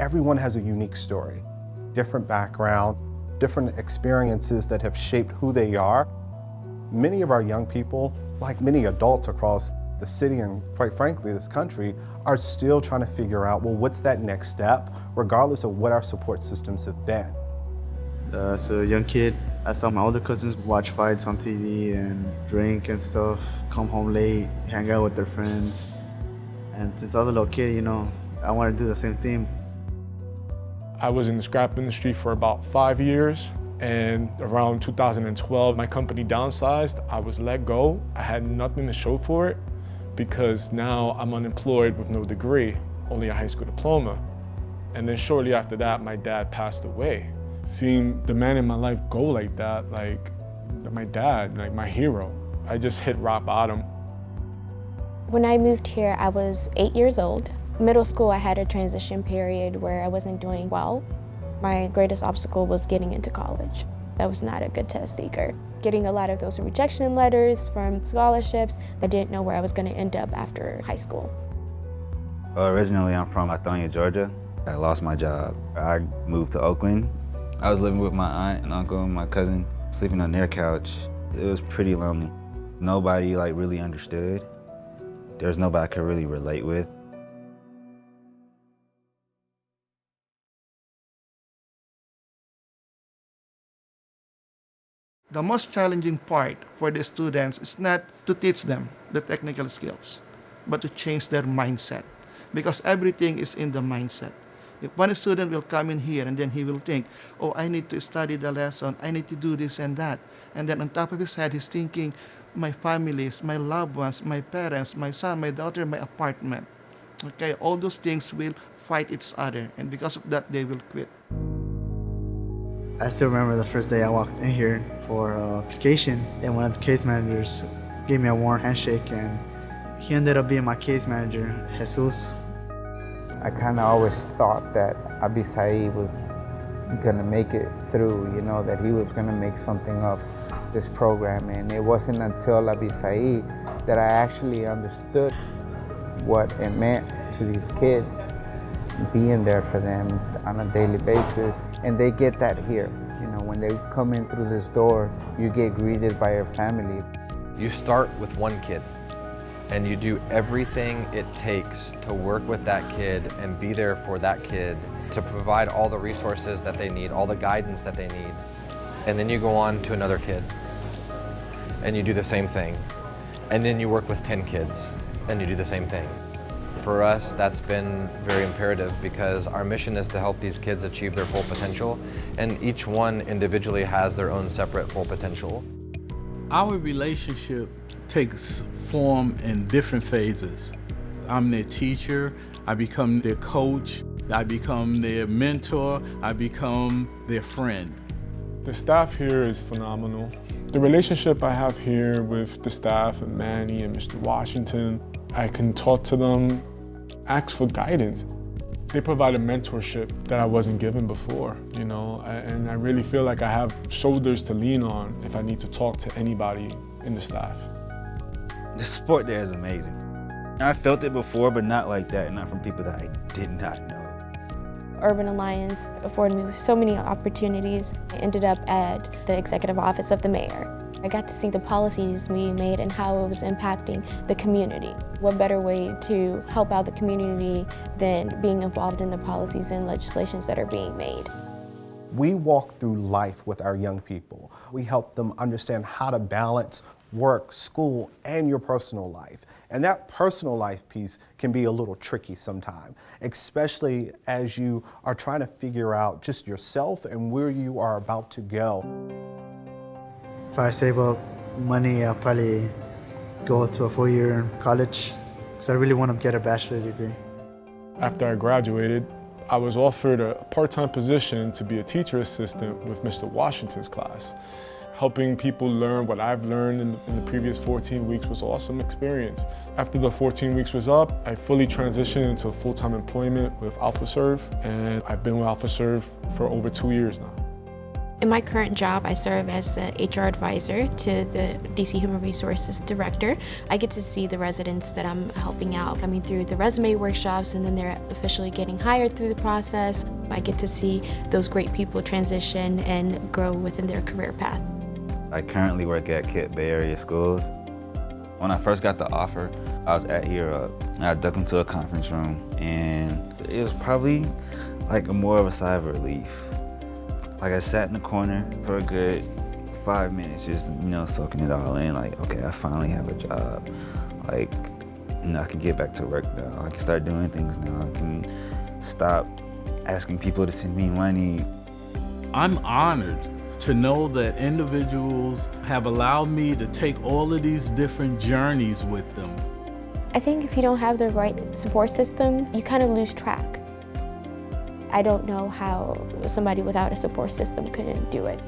everyone has a unique story, different background, different experiences that have shaped who they are. Many of our young people, like many adults across the city and quite frankly this country, are still trying to figure out, well, what's that next step, regardless of what our support systems have been. As a young kid, I saw my older cousins watch fights on TV and drink and stuff, come home late, hang out with their friends. And since I was a little kid, I wanted to do the same thing. I was in the scrap industry for about 5 years, and around 2012, my company downsized. I was let go. I had nothing to show for it because now I'm unemployed with no degree, only a high school diploma. And then shortly after that, my dad passed away. Seeing the man in my life go like that, like my dad, like my hero, I just hit rock bottom. When I moved here, I was 8 years old. Middle school, I had a transition period where I wasn't doing well. My greatest obstacle was getting into college. I was not a good test taker. Getting a lot of those rejection letters from scholarships, I didn't know where I was going to end up after high school. Originally, I'm from Lithonia, Georgia. I lost my job. I moved to Oakland. I was living with my aunt and uncle and my cousin, sleeping on their couch. It was pretty lonely. Nobody really understood. There was nobody I could really relate with. The most challenging part for the students is not to teach them the technical skills, but to change their mindset, because everything is in the mindset. If one student will come in here and then he will think, oh, I need to study the lesson, I need to do this and that. And then on top of his head, he's thinking, my families, my loved ones, my parents, my son, my daughter, my apartment. Okay, all those things will fight each other, and because of that, they will quit. I still remember the first day I walked in here for application, and one of the case managers gave me a warm handshake, and he ended up being my case manager, Jesus. I kind of always thought that Abi Saeed was gonna make it through, that he was gonna make something of this program. And it wasn't until Abi Saeed that I actually understood what it meant to these kids, being there for them on a daily basis. And they get that here. When they come in through this door, you get greeted by your family. You start with one kid, and you do everything it takes to work with that kid and be there for that kid, to provide all the resources that they need, all the guidance that they need. And then you go on to another kid, and you do the same thing. And then you work with 10 kids, and you do the same thing. For us, that's been very imperative because our mission is to help these kids achieve their full potential, and each one individually has their own separate full potential. Our relationship takes form in different phases. I'm their teacher, I become their coach, I become their mentor, I become their friend. The staff here is phenomenal. The relationship I have here with the staff and Manny and Mr. Washington, I can talk to them, ask for guidance. They provide a mentorship that I wasn't given before, and I really feel like I have shoulders to lean on if I need to talk to anybody in the staff. The support there is amazing. I felt it before, but not like that, not from people that I did not know. Urban Alliance afforded me so many opportunities. I ended up at the executive office of the mayor. I got to see the policies we made and how it was impacting the community. What better way to help out the community than being involved in the policies and legislations that are being made? We walk through life with our young people. We help them understand how to balance work, school, and your personal life. And that personal life piece can be a little tricky sometimes, especially as you are trying to figure out just yourself and where you are about to go. If I save up money, I'll probably go to a 4-year college because I really want to get a bachelor's degree. After I graduated, I was offered a part-time position to be a teacher assistant with Mr. Washington's class. Helping people learn what I've learned in the previous 14 weeks was an awesome experience. After the 14 weeks was up, I fully transitioned into full-time employment with AlphaServe, and I've been with AlphaServe for over 2 years now. In my current job, I serve as the HR advisor to the DC Human Resources Director. I get to see the residents that I'm helping out coming through the resume workshops, and then they're officially getting hired through the process. I get to see those great people transition and grow within their career path. I currently work at KIT Bay Area Schools. When I first got the offer, I was at Europe. I ducked into a conference room, and it was probably like more of a sigh of relief. Like I sat in the corner for a good 5 minutes, just, soaking it all in. Like, okay, I finally have a job. Like, I can get back to work now. I can start doing things now. I can stop asking people to send me money. I'm honored to know that individuals have allowed me to take all of these different journeys with them. I think if you don't have the right support system, you kind of lose track. I don't know how somebody without a support system couldn't do it.